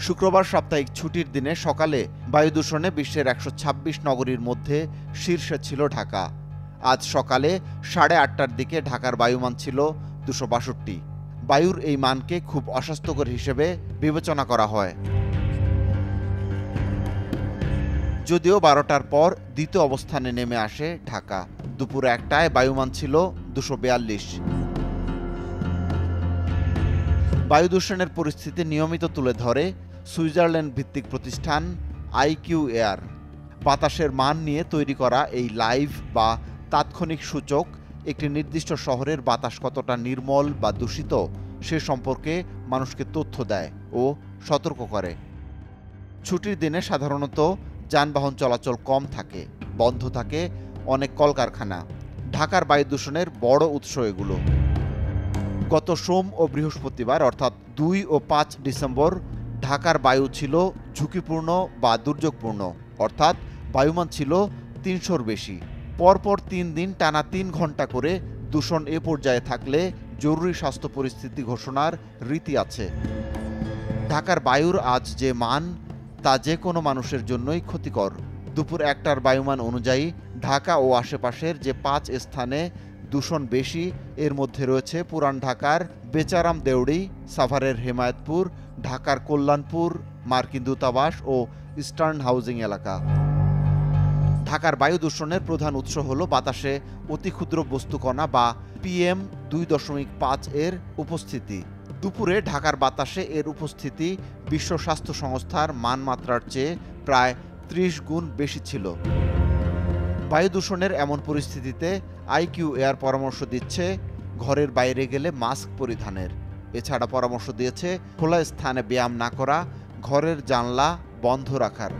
শুক্রবার সাপ্তাহিক ছুটির দিনে সকালে বায়ু দূষণে বিশ্বের ১২৬ নগরীর মধ্যে শীর্ষে ছিল ঢাকা। আজ সকালে ৮:৩০টার দিকে ঢাকার বায়ুমান ছিল ২৬২। বায়ুর এই মানকে খুব অস্বাস্থ্যকর হিসেবে বিবেচনা করা হয়। যদিও ১২টার পর দ্বিতীয় অবস্থানে নেমে আসে ঢাকা। দুপুর ১টায় বায়ুমান ছিল ২৪২। বায়ু দূষণের পরিস্থিতি নিয়মিত তুলে ধরে সুইজারল্যান্ড ভিত্তিক প্রতিষ্ঠান আইকিউ এয়ার। বাতাসের মান নিয়ে তৈরি করা এই লাইভ বা তাৎক্ষণিক সূচক একটি নির্দিষ্ট শহরের বাতাস কতটা নির্মল বা দূষিত সে সম্পর্কে মানুষকে তথ্য দেয় ও সতর্ক করে। ছুটির দিনে সাধারণত যানবাহন চলাচল কম থাকে, বন্ধ থাকে অনেক কলকারখানা। ঢাকার বায়ু দূষণের বড় উৎস এগুলো। গত সোম ও বৃহস্পতিবার অর্থাৎ ২ ও ৫ ডিসেম্বর ঢাকার বায়ু ছিল ঝুঁকিপূর্ণ বা দুর্যোগপূর্ণ, অর্থাৎ বায়ুমান ছিল ৩০০-র বেশি। পরপর ৩ দিন টানা ৩ ঘন্টা করে দূষণ এ পর্যায়ে থাকলে জরুরি স্বাস্থ্য পরিস্থিতি ঘোষণার রীতি আছে। ঢাকার বায়ুর আজ যে মান তা যে কোনো মানুষের জন্যই ক্ষতিকর। দুপুর ১টার বায়ুমান অনুযায়ী ঢাকা ও আশেপাশের যে ৫ স্থানে দূষণ বেশি এর মধ্যে রয়েছে পুরান ঢাকার বেচারাম দেউড়ি, সাভারের হেমায়েতপুর, ঢাকার কল্যাণপুর, মার্কিন দূতাবাস ও ইস্টার্ন হাউজিং এলাকা। ঢাকার বায়ু দূষণের প্রধান উৎস হল বাতাসে অতিক্ষুদ্র বস্তুকণা বা PM2.৫ এর উপস্থিতি। দুপুরে ঢাকার বাতাসে এর উপস্থিতি বিশ্ব স্বাস্থ্য সংস্থার মানমাত্রার চেয়ে প্রায় ৩০ গুণ বেশি ছিল। বায়ু দূষণের এমন পরিস্থিতিতে আইকিউ এয়ার পরামর্শ দিচ্ছে ঘরের বাইরে গেলে মাস্ক পরিধানের। এছাড়া পরামর্শ দিয়েছে খোলা স্থানে ব্যায়াম না করা, ঘরের জানলা বন্ধ রাখার।